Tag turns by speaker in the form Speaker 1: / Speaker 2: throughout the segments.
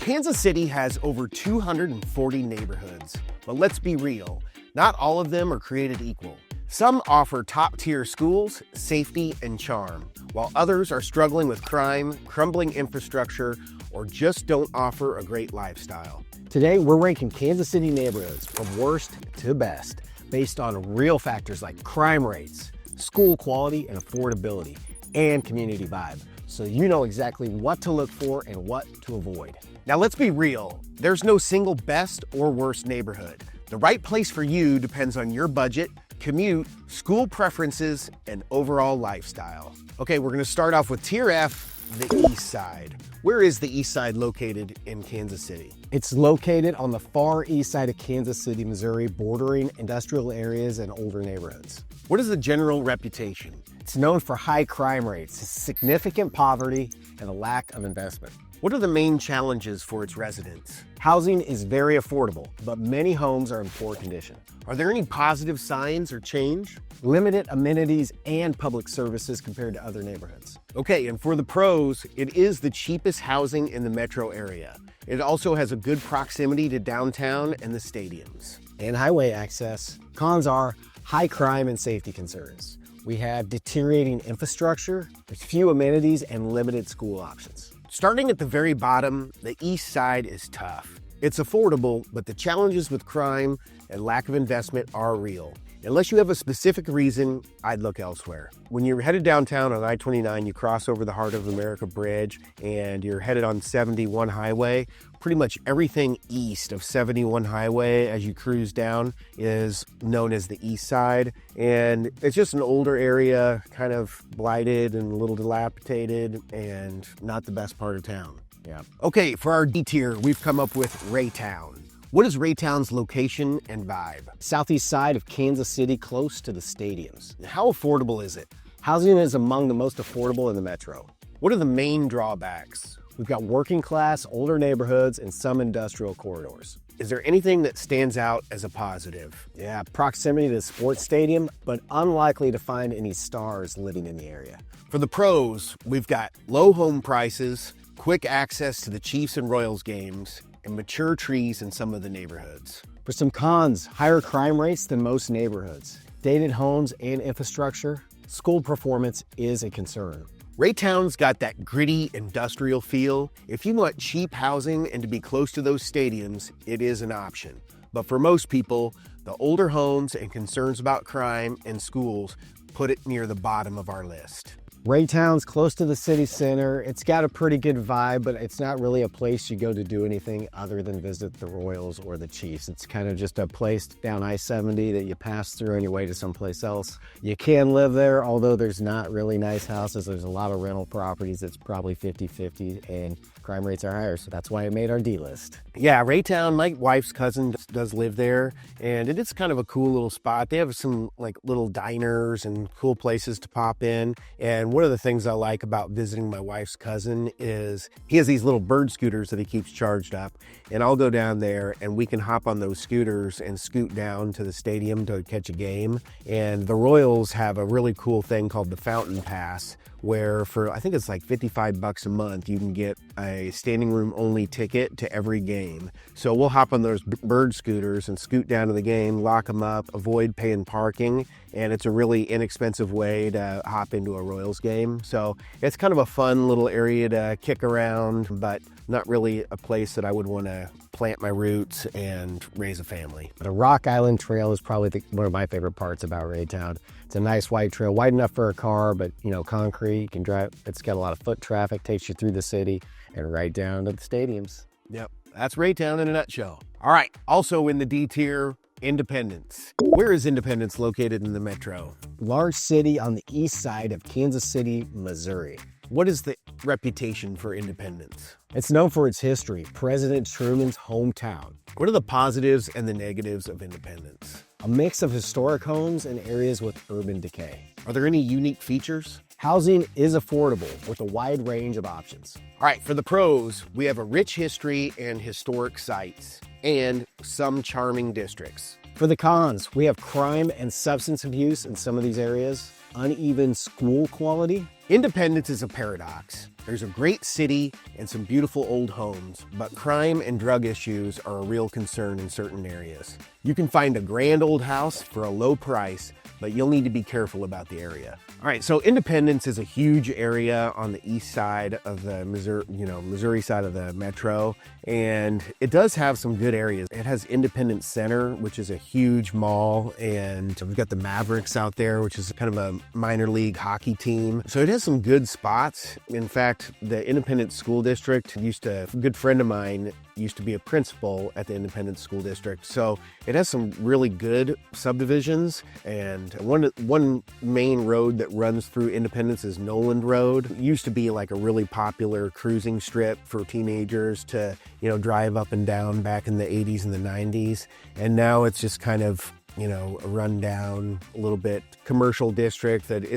Speaker 1: Kansas City has over 240 neighborhoods, but let's be real, not all of them are created equal. Some offer top-tier schools, safety, and charm, while others are struggling with crime, crumbling infrastructure, or just don't offer a great lifestyle.
Speaker 2: Today, we're ranking Kansas City neighborhoods from worst to best, based on real factors like crime rates, school quality and affordability, and community vibe, so you know exactly what to look for and what to avoid.
Speaker 1: Now let's be real, there's no single best or worst neighborhood. The right place for you depends on your budget, commute, school preferences, and overall lifestyle. Okay, we're gonna start off with Tier F, the East Side. Where is the East Side located in Kansas City?
Speaker 2: It's located on the far east side of Kansas City, Missouri, bordering industrial areas and older neighborhoods.
Speaker 1: What is the general reputation?
Speaker 2: It's known for high crime rates, significant poverty, and a lack of investment.
Speaker 1: What are the main challenges for its residents?
Speaker 2: Housing is very affordable, but many homes are in poor condition.
Speaker 1: Are there any positive signs or change?
Speaker 2: Limited amenities and public services compared to other neighborhoods.
Speaker 1: Okay, and for the pros, it is the cheapest housing in the metro area. It also has a good proximity to downtown and the stadiums.
Speaker 2: And highway access. Cons are high crime and safety concerns. We have deteriorating infrastructure, there's few amenities, and limited school options.
Speaker 1: Starting at the very bottom, the East Side is tough. It's affordable, but the challenges with crime and lack of investment are real. Unless you have a specific reason, I'd look elsewhere. When you're headed downtown on I-29, you cross over the Heart of America Bridge and you're headed on 71 Highway. Pretty much everything east of 71 Highway as you cruise down is known as the East Side. And it's just an older area, kind of blighted and a little dilapidated and not the best part of town.
Speaker 2: Yeah.
Speaker 1: Okay, for our D tier, we've come up with Raytown. What is Raytown's location and vibe?
Speaker 2: Southeast side of Kansas City, close to the stadiums.
Speaker 1: How affordable is it?
Speaker 2: Housing is among the most affordable in the metro.
Speaker 1: What are the main drawbacks?
Speaker 2: We've got working class, older neighborhoods, and some industrial corridors.
Speaker 1: Is there anything that stands out as a positive?
Speaker 2: Yeah, proximity to the sports stadium, but unlikely to find any stars living in the area.
Speaker 1: For the pros, we've got low home prices, quick access to the Chiefs and Royals games, and mature trees in some of the neighborhoods.
Speaker 2: For some cons, higher crime rates than most neighborhoods, dated homes and infrastructure, school performance is a concern.
Speaker 1: Raytown's got that gritty industrial feel. If you want cheap housing and to be close to those stadiums, it is an option. But for most people, the older homes and concerns about crime and schools put it near the bottom of our list.
Speaker 2: Raytown's close to the city center. It's got a pretty good vibe, but it's not really a place you go to do anything other than visit the Royals or the Chiefs. It's kind of just a place down I-70 that you pass through on your way to someplace else. You can live there, although there's not really nice houses. There's a lot of rental properties. It's probably 50-50, and crime rates are higher, so that's why it made our D list.
Speaker 1: Yeah, Raytown, my wife's cousin does live there, and it is kind of a cool little spot. They have some like little diners and cool places to pop in, and one of the things I like about visiting my wife's cousin is he has these little bird scooters that he keeps charged up, and I'll go down there and we can hop on those scooters and scoot down to the stadium to catch a game. And the Royals have a really cool thing called the Fountain Pass, where for, I think it's like $55 a month, you can get a standing room only ticket to every game. So we'll hop on those bird scooters and scoot down to the game, lock them up, avoid paying parking, and it's a really inexpensive way to hop into a Royals game. So it's kind of a fun little area to kick around, but not really a place that I would want to plant my roots and raise a family.
Speaker 2: The Rock Island Trail is probably one of my favorite parts about Raytown. It's a nice white trail, wide enough for a car, but concrete, you can drive. It's got a lot of foot traffic, takes you through the city and right down to the stadiums.
Speaker 1: Yep, that's Raytown in a nutshell. All right, also in the D tier, Independence. Where is Independence located in the metro?
Speaker 2: Large city on the east side of Kansas City, Missouri.
Speaker 1: What is the reputation for Independence?
Speaker 2: It's known for its history, President Truman's hometown.
Speaker 1: What are the positives and the negatives of Independence?
Speaker 2: A mix of historic homes and areas with urban decay.
Speaker 1: Are there any unique features?
Speaker 2: Housing is affordable with a wide range of options.
Speaker 1: All right, for the pros, we have a rich history and historic sites and some charming districts.
Speaker 2: For the cons, we have crime and substance abuse in some of these areas, uneven school quality.
Speaker 1: Independence is a paradox. There's a great city and some beautiful old homes, but crime and drug issues are a real concern in certain areas. You can find a grand old house for a low price, but you'll need to be careful about the area. All right, so Independence is a huge area on the east side of the Missouri side of the metro, and it does have some good areas. It has Independence Center, which is a huge mall, and we've got the Mavericks out there, which is kind of a minor league hockey team. So it has some good spots. In fact, the Independence School District a good friend of mine used to be a principal at the Independence School District. So it has some really good subdivisions, and one main road that runs through Independence is Noland Road. It used to be like a really popular cruising strip for teenagers to, drive up and down back in the 80s and the 90s. And now it's just kind of, a rundown, a little bit commercial district that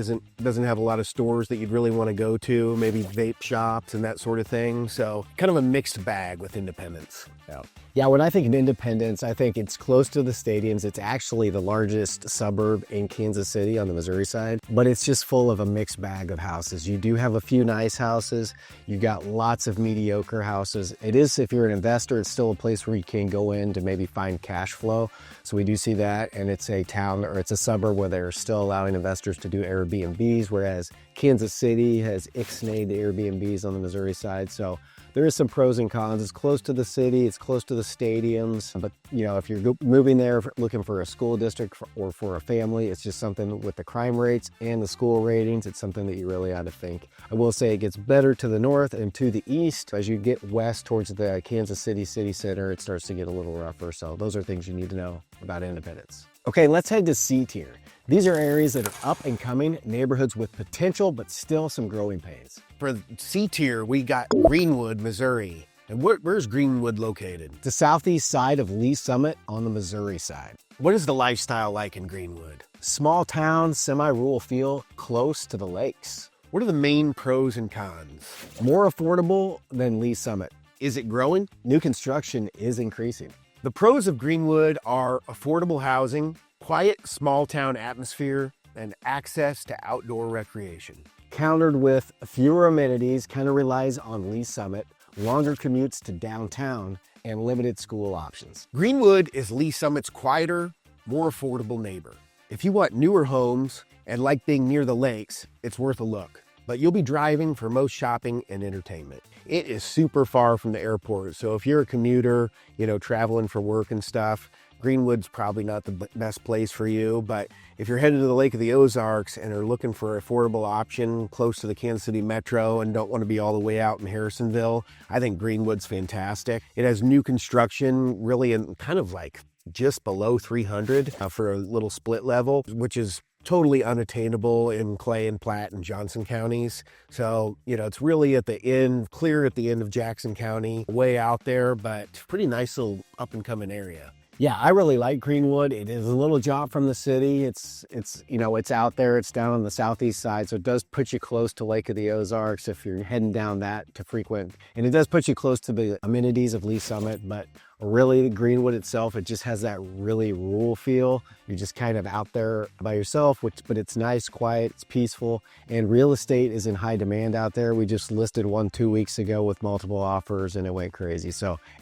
Speaker 1: doesn't have a lot of stores that you'd really want to go to, maybe vape shops and that sort of thing. So kind of a mixed bag with Independence.
Speaker 2: Yeah, when I think of Independence, I think it's close to the stadiums. It's actually the largest suburb in Kansas City on the Missouri side, but it's just full of a mixed bag of houses. You do have a few nice houses. You've got lots of mediocre houses. It is, if you're an investor, it's still a place where you can go in to maybe find cash flow. So we do see that, and it's a town or it's a suburb where they're still allowing investors to do Airbnbs, whereas Kansas City has ixnayed the Airbnbs on the Missouri side. So there is some pros and cons. It's close to the city, it's close to the stadiums, but if you're moving there looking for a school district or for a family, it's just something with the crime rates and the school ratings, it's something that you really ought to think. I will say it gets better to the north and to the east. As you get west towards the Kansas City city center, it starts to get a little rougher. So those are things you need to know about Independence. Okay, let's head to C tier. These are areas that are up and coming, neighborhoods with potential, but still some growing pains.
Speaker 1: For C tier, we got Greenwood, Missouri. And where's Greenwood located?
Speaker 2: The southeast side of Lee Summit on the Missouri side.
Speaker 1: What is the lifestyle like in Greenwood?
Speaker 2: Small town, semi-rural feel, close to the lakes.
Speaker 1: What are the main pros and cons?
Speaker 2: More affordable than Lee Summit.
Speaker 1: Is it growing?
Speaker 2: New construction is increasing.
Speaker 1: The pros of Greenwood are affordable housing, quiet small town atmosphere, and access to outdoor recreation.
Speaker 2: Countered with fewer amenities, kind of relies on Lee Summit, longer commutes to downtown, and limited school options.
Speaker 1: Greenwood is Lee Summit's quieter, more affordable neighbor. If you want newer homes and like being near the lakes, it's worth a look. But you'll be driving for most shopping and entertainment. It is super far from the airport, so if you're a commuter, traveling for work and stuff, Greenwood's probably not the best place for you. But if you're headed to the Lake of the Ozarks and are looking for an affordable option close to the Kansas City Metro and don't want to be all the way out in Harrisonville, I think Greenwood's fantastic. It has new construction, really in kind of like just below 300 for a little split level, which is totally unattainable in Clay and Platte and Johnson counties. So, it's really clear at the end of Jackson County, way out there, but pretty nice little up and coming area.
Speaker 2: Yeah, I really like Greenwood. It is a little jaunt from the city. It's out there. It's down on the southeast side, so it does put you close to Lake of the Ozarks if you're heading down that to frequent. And it does put you close to the amenities of Lee Summit, but really Greenwood itself, it just has that really rural feel. You're just kind of out there by yourself, but it's nice, quiet, it's peaceful, and real estate is in high demand out there. We just listed one 2 weeks ago with multiple offers and it went crazy.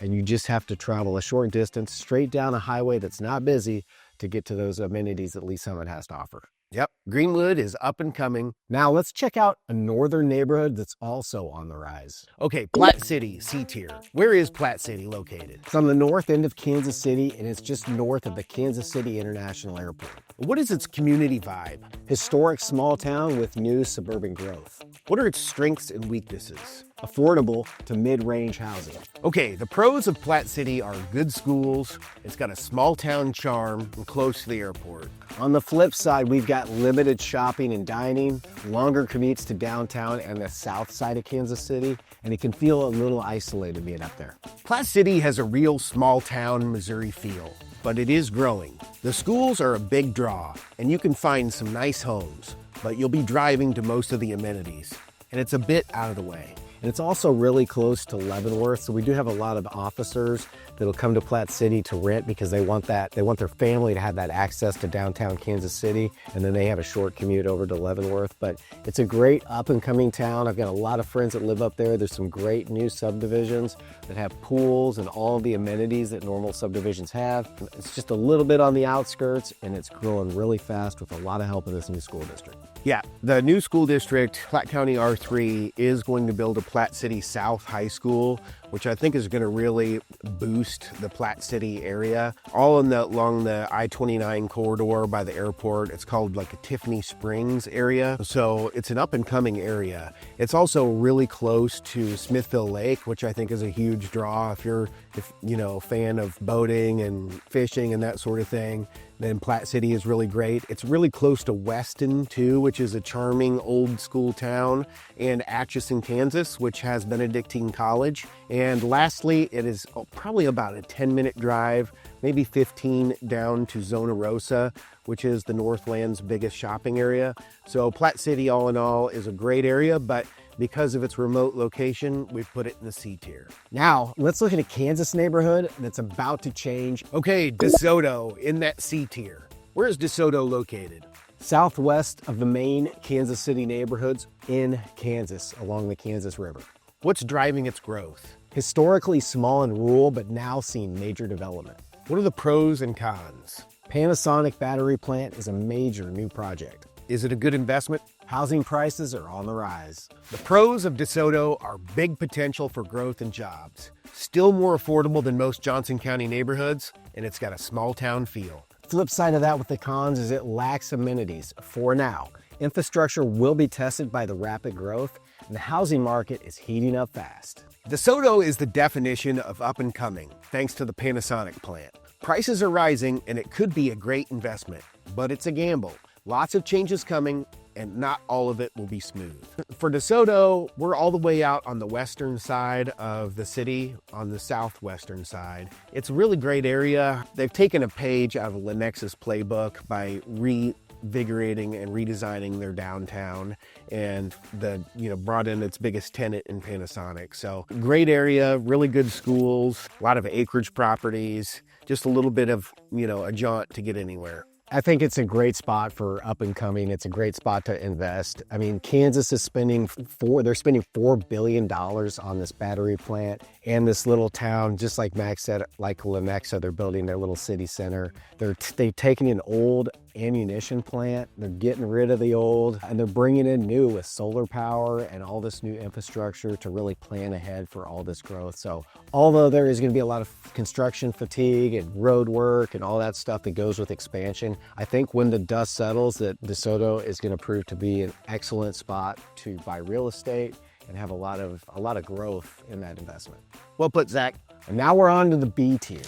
Speaker 2: And you just have to travel a short distance straight down a highway that's not busy to get to those amenities that Lee Summit has to offer.
Speaker 1: Yep, Greenwood is up and coming.
Speaker 2: Now let's check out a northern neighborhood that's also on the rise.
Speaker 1: Okay, Platte City, C tier. Where is Platte City located?
Speaker 2: It's on the north end of Kansas City, and it's just north of the Kansas City International Airport.
Speaker 1: What is its community vibe?
Speaker 2: Historic small town with new suburban growth.
Speaker 1: What are its strengths and weaknesses?
Speaker 2: Affordable to mid-range housing.
Speaker 1: Okay, the pros of Platte City are good schools, it's got a small town charm, and close to the airport.
Speaker 2: On the flip side, we've got limited shopping and dining, longer commutes to downtown and the south side of Kansas City, and it can feel a little isolated being up there.
Speaker 1: Platte City has a real small town Missouri feel, but it is growing. The schools are a big draw, and you can find some nice homes, but you'll be driving to most of the amenities, and it's a bit out of the way.
Speaker 2: And it's also really close to Leavenworth. So we do have a lot of officers that'll come to Platte City to rent because they want their family to have that access to downtown Kansas City. And then they have a short commute over to Leavenworth. But it's a great up and coming town. I've got a lot of friends that live up there. There's some great new subdivisions that have pools and all the amenities that normal subdivisions have. It's just a little bit on the outskirts, and it's growing really fast with a lot of help of this new school district.
Speaker 1: Yeah, the new school district, Platte County R3, is going to build a Platte City South High School, which I think is going to really boost the Platte City area. All along the I-29 corridor by the airport. It's called like a Tiffany Springs area. So it's an up and coming area. It's also really close to Smithville Lake, which I think is a huge draw if you're a fan of boating and fishing and that sort of thing. Then Platte City is really great. It's really close to Weston too, which is a charming old school town, and Atchison, Kansas, which has Benedictine College. And lastly, it is probably about a 10-minute drive, maybe 15, down to Zona Rosa, which is the Northland's biggest shopping area. So Platte City, all in all, is a great area, but because of its remote location, we've put it in the C tier.
Speaker 2: Now, let's look at a Kansas neighborhood that's about to change.
Speaker 1: Okay, DeSoto in that C tier. Where is DeSoto located?
Speaker 2: Southwest of the main Kansas City neighborhoods in Kansas, along the Kansas River.
Speaker 1: What's driving its growth?
Speaker 2: Historically small and rural, but now seeing major development.
Speaker 1: What are the pros and cons?
Speaker 2: Panasonic battery plant is a major new project.
Speaker 1: Is it a good investment?
Speaker 2: Housing prices are on the rise.
Speaker 1: The pros of DeSoto are big potential for growth and jobs, still more affordable than most Johnson County neighborhoods, and it's got a small town feel.
Speaker 2: Flip side of that with the cons is it lacks amenities for now. Infrastructure will be tested by the rapid growth, and the housing market is heating up fast.
Speaker 1: DeSoto is the definition of up and coming, thanks to the Panasonic plant. Prices are rising, and it could be a great investment, but it's a gamble. Lots of changes coming, and not all of it will be smooth. For DeSoto, we're all the way out on the western side of the city, on the southwestern side. It's a really great area. They've taken a page out of Lenex's playbook by revigorating and redesigning their downtown, and brought in its biggest tenant in Panasonic. So great area, really good schools, a lot of acreage properties, just a little bit of, a jaunt to get anywhere.
Speaker 2: I think it's a great spot for up and coming. It's a great spot to invest. I mean, Kansas is spending $4 billion on this battery plant and this little town, just like Max said, like Lenexa, they're building their little city center. They've taken an old ammunition plant, they're getting rid of the old, and they're bringing in new with solar power and all this new infrastructure to really plan ahead for all this growth. So although there is going to be a lot of construction fatigue and road work and all that stuff that goes with expansion, I think when the dust settles that DeSoto is going to prove to be an excellent spot to buy real estate and have a lot of growth in that investment.
Speaker 1: Well put, Zach.
Speaker 2: And now we're on to the B tier.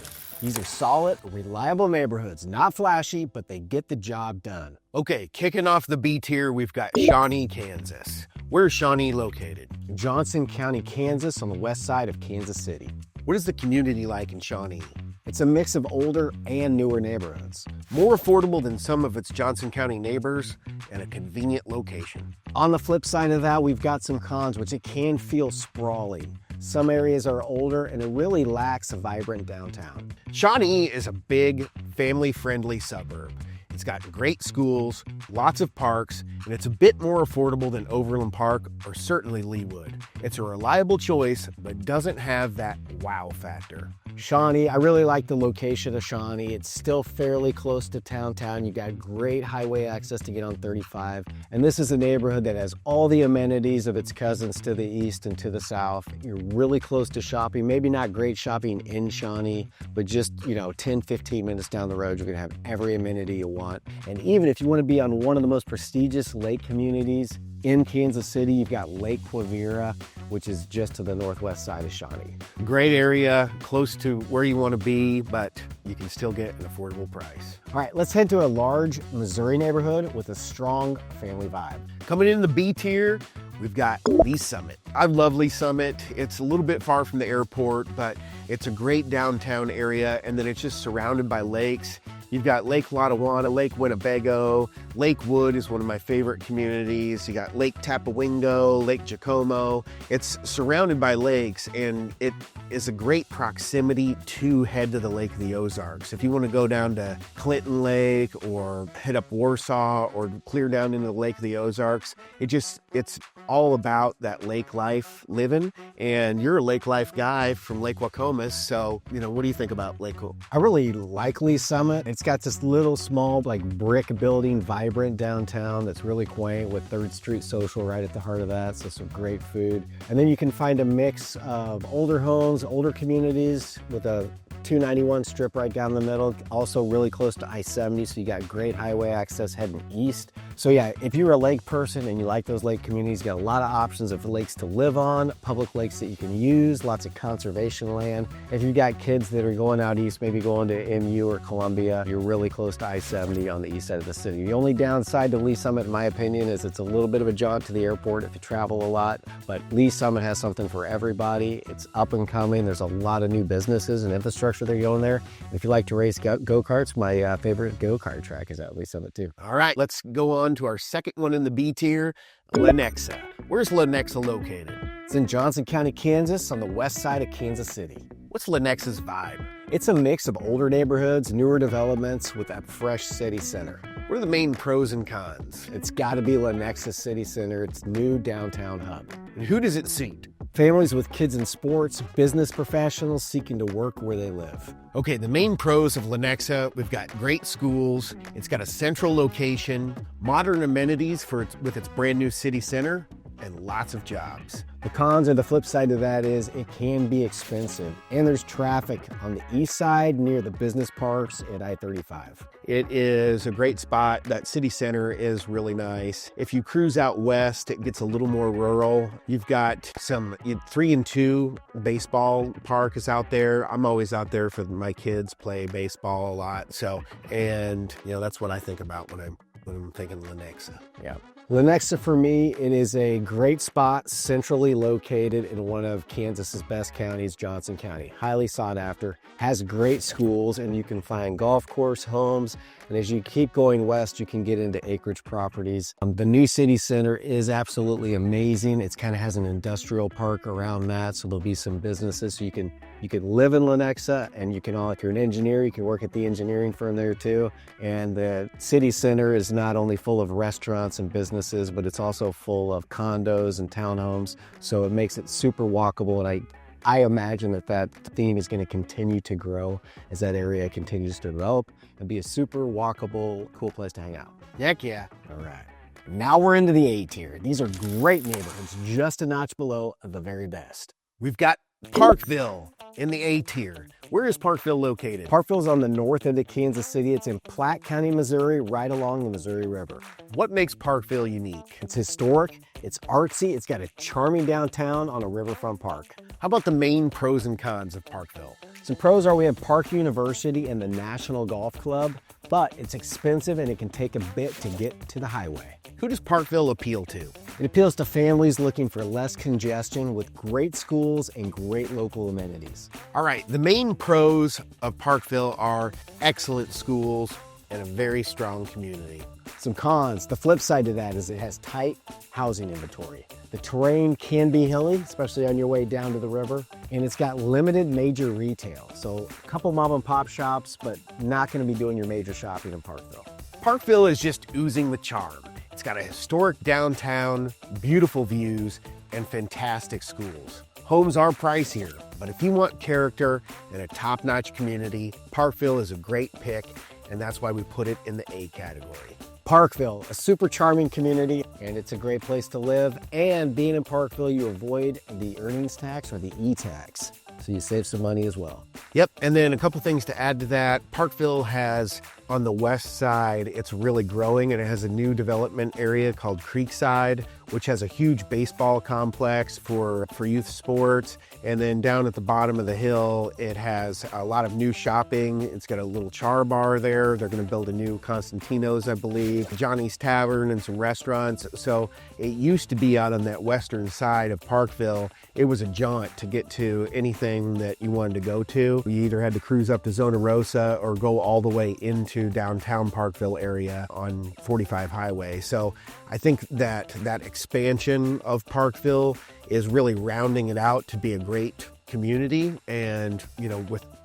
Speaker 2: These are solid, reliable neighborhoods, not flashy, but they get the job done.
Speaker 1: Okay, kicking off the B tier, we've got Shawnee, Kansas. Where's Shawnee located?
Speaker 2: Johnson County, Kansas, on the west side of Kansas City.
Speaker 1: What is the community like in Shawnee?
Speaker 2: It's a mix of older and newer neighborhoods.
Speaker 1: More affordable than some of its Johnson County neighbors, and a convenient location.
Speaker 2: On the flip side of that, we've got some cons, which it can feel sprawling. Some areas are older and it really lacks a vibrant downtown.
Speaker 1: Shawnee is a big, family-friendly suburb. It's got great schools, lots of parks, and it's a bit more affordable than Overland Park or certainly Leawood. It's a reliable choice, but doesn't have that wow factor.
Speaker 2: Shawnee, I really like the location of Shawnee. It's still fairly close to downtown. You got great highway access to get on 35. And this is a neighborhood that has all the amenities of its cousins to the east and to the south. You're really close to shopping, maybe not great shopping in Shawnee, but just, 10, 15 minutes down the road, you're gonna have every amenity you want. And even if you wanna be on one of the most prestigious lake communities in Kansas City, you've got Lake Quivira, which is just to the northwest side of Shawnee.
Speaker 1: Great area, close to where you want to be, but you can still get an affordable price.
Speaker 2: All right, let's head to a large Missouri neighborhood with a strong family vibe.
Speaker 1: Coming in the B tier, we've got Lee Summit. I love Lee Summit. It's a little bit far from the airport, but it's a great downtown area, and then it's just surrounded by lakes. You've got Lake Lotawana, Lake Winnebago, Lake Wood is one of my favorite communities. You got Lake Tapawingo, Lake Jacomo. It's surrounded by lakes, and it is a great proximity to head to the Lake of the Ozarks. If you want to go down to Clinton Lake or head up Warsaw or clear down into the Lake of the Ozarks, it's all about that lake life living. And you're a lake life guy from Lake Wacomas, so what do you think about Lake?
Speaker 2: I really like Lee Summit. It's got this little small brick building, vibrant downtown that's really quaint with 3rd Street Social right at the heart of that, so some great food. And then you can find a mix of older homes, older communities with a 291 strip right down the middle, also really close to I-70, so you got great highway access heading east. So yeah, if you're a lake person and you like those lake communities, you got a lot of options of lakes to live on, public lakes that you can use, lots of conservation land. If you've got kids that are going out east, maybe going to MU or Columbia, you're really close to I-70 on the east side of the city. The only downside to Lee Summit, in my opinion, is it's a little bit of a jaunt to the airport if you travel a lot, but Lee Summit has something for everybody. It's up and coming. There's a lot of new businesses and infrastructure that are going there. If you like to race go-karts, my favorite go-kart track is at Lee Summit too.
Speaker 1: All right, let's go on to our second one in the B tier, Lenexa. Where's Lenexa located?
Speaker 2: It's in Johnson County, Kansas, on the west side of Kansas City.
Speaker 1: What's Lenexa's vibe?
Speaker 2: It's a mix of older neighborhoods, newer developments with that fresh city center.
Speaker 1: What are the main pros and cons?
Speaker 2: It's got to be Lenexa City Center, its new downtown hub.
Speaker 1: And who does it suit?
Speaker 2: Families with kids in sports, business professionals seeking to work where they live.
Speaker 1: Okay, the main pros of Lenexa, we've got great schools, it's got a central location, modern amenities with its brand new city center, and lots of jobs.
Speaker 2: The cons, or the flip side of that, is it can be expensive, and there's traffic on the east side near the business parks at I-35.
Speaker 1: It is a great spot. That city center is really nice. If you cruise out west, it gets a little more rural. You've got some 3-2 baseball park is out there. I'm always out there for my kids, play baseball a lot. So, and that's what I think about when I'm thinking Lenexa.
Speaker 2: Yeah. Lenexa, for me, it is a great spot, centrally located in one of Kansas's best counties, Johnson County. Highly sought after, has great schools, and you can find golf course, homes, and as you keep going west, you can get into acreage properties. The new city center is absolutely amazing. It kind of has an industrial park around that, so there'll be some businesses. So you can live in Lenexa, and you can if you're an engineer, you can work at the engineering firm there too. And the city center is not only full of restaurants and businesses, but it's also full of condos and townhomes. So it makes it super walkable, and I imagine that theme is going to continue to grow as that area continues to develop and be a super walkable, cool place to hang out.
Speaker 1: Heck yeah.
Speaker 2: All right. Now we're into the A tier. These are great neighborhoods, just a notch below the very best.
Speaker 1: We've got Parkville in the A tier. Where is Parkville located?
Speaker 2: Parkville's on the north end of Kansas City. It's in Platte County, Missouri, right along the Missouri River.
Speaker 1: What makes Parkville unique?
Speaker 2: It's historic, it's artsy, it's got a charming downtown on a riverfront park.
Speaker 1: How about the main pros and cons of Parkville?
Speaker 2: Some pros are we have Park University and the National Golf Club, but it's expensive and it can take a bit to get to the highway.
Speaker 1: Who does Parkville appeal to?
Speaker 2: It appeals to families looking for less congestion with great schools and great local amenities.
Speaker 1: All right, the main pros of Parkville are excellent schools and a very strong community.
Speaker 2: Some cons, the flip side to that is it has tight housing inventory. The terrain can be hilly, especially on your way down to the river, and it's got limited major retail. So a couple mom and pop shops, but not gonna be doing your major shopping in Parkville.
Speaker 1: Parkville is just oozing with charm. It's got a historic downtown, beautiful views, and fantastic schools. Homes are pricier, but if you want character and a top-notch community, Parkville is a great pick, and that's why we put it in the A category.
Speaker 2: Parkville, a super charming community, and it's a great place to live. And being in Parkville, you avoid the earnings tax or the E-tax, so you save some money as well.
Speaker 1: Yep, and then a couple things to add to that. Parkville has, on the west side, it's really growing, and it has a new development area called Creekside, which has a huge baseball complex for youth sports. And then down at the bottom of the hill, it has a lot of new shopping. It's got a little char bar there. They're gonna build a new Constantino's, I believe, Johnny's Tavern and some restaurants. So it used to be out on that western side of Parkville. It was a jaunt to get to anything that you wanted to go to. You either had to cruise up to Zona Rosa or go all the way into to downtown Parkville area on 45 highway. So I think that expansion of Parkville is really rounding it out to be a great community and,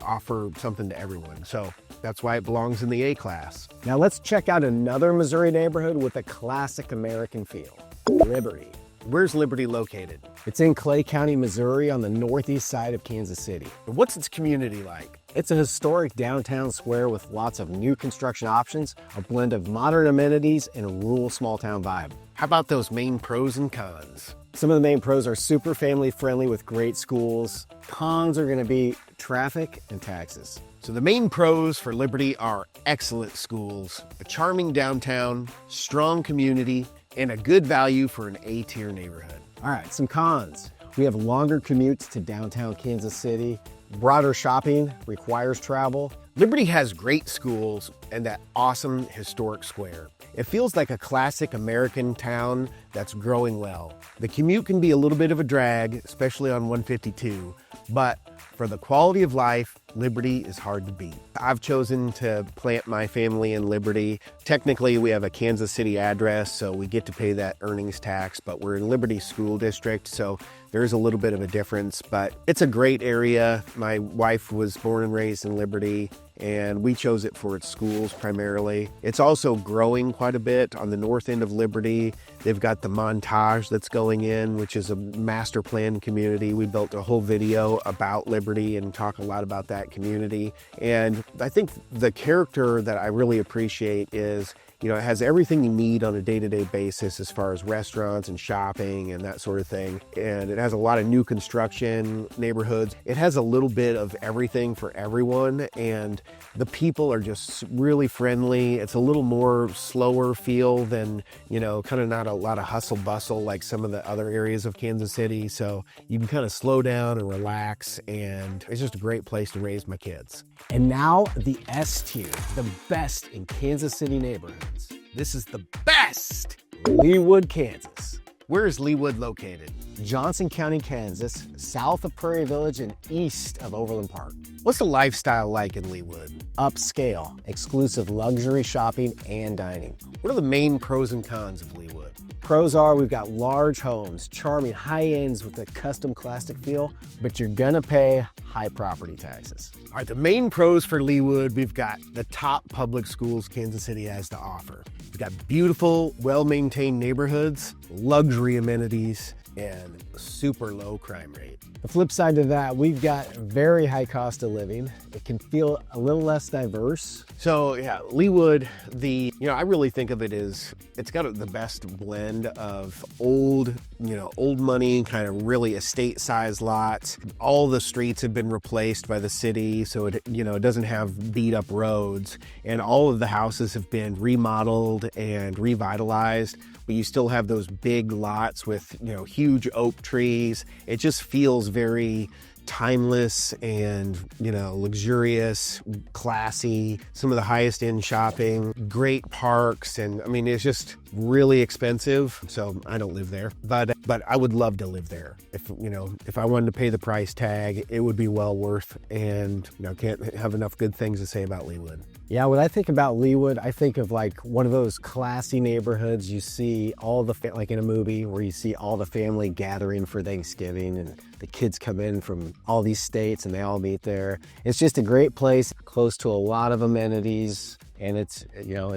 Speaker 1: offer something to everyone. So that's why it belongs in the A class.
Speaker 2: Now let's check out another Missouri neighborhood with a classic American feel, Liberty.
Speaker 1: Where's Liberty located?
Speaker 2: It's in Clay County, Missouri on the northeast side of Kansas City.
Speaker 1: What's its community like?
Speaker 2: It's a historic downtown square with lots of new construction options, a blend of modern amenities, and a rural small town vibe.
Speaker 1: How about those main pros and cons?
Speaker 2: Some of the main pros are super family friendly with great schools. Cons are going to be traffic and taxes.
Speaker 1: So the main pros for Liberty are excellent schools, a charming downtown, strong community, and a good value for an A-tier neighborhood.
Speaker 2: All right, some cons. We have longer commutes to downtown Kansas City. Broader shopping requires travel.
Speaker 1: Liberty has great schools and that awesome historic square. It feels like a classic American town that's growing well. The commute can be a little bit of a drag, especially on 152, but for the quality of life, Liberty is hard to beat. I've chosen to plant my family in Liberty. Technically, we have a Kansas City address, so we get to pay that earnings tax, but we're in Liberty School District, so there's a little bit of a difference, but it's a great area. My wife was born and raised in Liberty, and we chose it for its schools primarily. It's also growing quite a bit on the north end of Liberty. They've got the Montage that's going in, which is a master plan community. We built a whole video about Liberty and talk a lot about that community. And I think the character that I really appreciate is, it has everything you need on a day-to-day basis as far as restaurants and shopping and that sort of thing. And it has a lot of new construction neighborhoods. It has a little bit of everything for everyone. And the people are just really friendly. It's a little more slower feel than, kind of not a lot of hustle bustle like some of the other areas of Kansas City. So you can kind of slow down and relax. And it's just a great place to raise my kids.
Speaker 2: And now the S tier, the best in Kansas City neighborhoods.
Speaker 1: This is the best!
Speaker 2: Leawood, Kansas.
Speaker 1: Where is Leawood located?
Speaker 2: Johnson County, Kansas, south of Prairie Village and east of Overland Park.
Speaker 1: What's the lifestyle like in Leawood?
Speaker 2: Upscale, exclusive luxury shopping and dining.
Speaker 1: What are the main pros and cons of Leawood?
Speaker 2: Pros are we've got large homes, charming high ends with a custom classic feel, but you're gonna pay high property taxes.
Speaker 1: All right, the main pros for Leawood, we've got the top public schools Kansas City has to offer. We've got beautiful, well-maintained neighborhoods, luxury amenities, and super low crime rate.
Speaker 2: The flip side to that, we've got very high cost of living. It can feel a little less diverse.
Speaker 1: So yeah, Leawood, I really think of it as, it's got the best blend of old money, kind of really estate-sized lots. All the streets have been replaced by the city, so it doesn't have beat-up roads. And all of the houses have been remodeled and revitalized, but you still have those big lots with, huge oak trees. It just feels very timeless and, luxurious, classy, some of the highest end shopping, great parks. And I mean, it's just really expensive. So I don't live there, but I would love to live there. If I wanted to pay the price tag, it would be well worth, and can't have enough good things to say about Leawood.
Speaker 2: Yeah, when I think about Leawood, I think of like one of those classy neighborhoods you see all like in a movie where you see all the family gathering for Thanksgiving and the kids come in from all these states and they all meet there. It's just a great place, close to a lot of amenities, and it's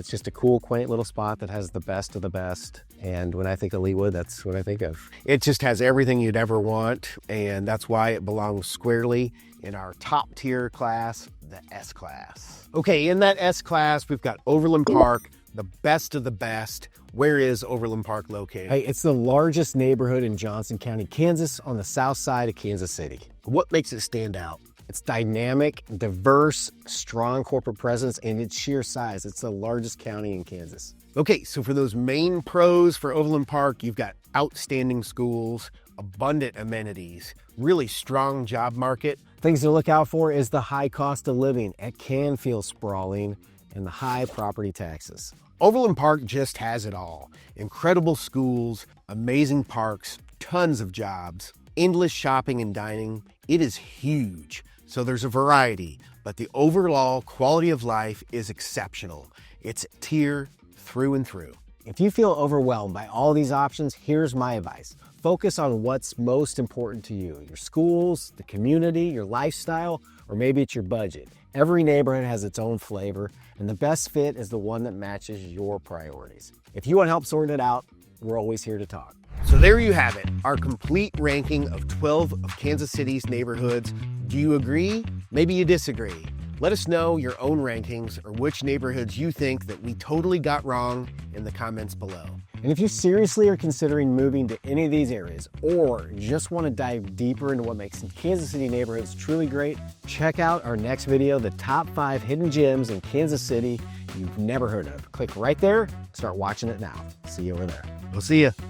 Speaker 2: just a cool, quaint little spot that has the best of the best. And when I think of Leawood, that's what I think of.
Speaker 1: It just has everything you'd ever want, and that's why it belongs squarely in our top tier class, the S class. Okay, in that S class, we've got Overland Park, the best of the best. Where is Overland Park located?
Speaker 2: Hey, it's the largest neighborhood in Johnson County, Kansas, on the south side of Kansas City.
Speaker 1: What makes it stand out?
Speaker 2: It's dynamic, diverse, strong corporate presence, and its sheer size. It's the largest county in Kansas.
Speaker 1: Okay, so for those main pros for Overland Park, you've got outstanding schools, abundant amenities, really strong job market.
Speaker 2: Things to look out for is the high cost of living. It can feel sprawling, and the high property taxes.
Speaker 1: Overland Park just has it all. Incredible schools, amazing parks, tons of jobs, endless shopping and dining. It is huge. So there's a variety, but the overall quality of life is exceptional. It's tier through and through.
Speaker 2: If you feel overwhelmed by all these options, here's my advice. Focus on what's most important to you. Your schools, the community, your lifestyle, or maybe it's your budget. Every neighborhood has its own flavor, and the best fit is the one that matches your priorities. If you want help sorting it out, we're always here to talk.
Speaker 1: So there you have it, our complete ranking of 12 of Kansas City's neighborhoods. Do you agree? Maybe you disagree. Let us know your own rankings or which neighborhoods you think that we totally got wrong in the comments below.
Speaker 2: And if you seriously are considering moving to any of these areas or just want to dive deeper into what makes Kansas City neighborhoods truly great, check out our next video, the top 5 hidden gems in Kansas City you've never heard of. Click right there, start watching it now. See you over there.
Speaker 1: We'll see you.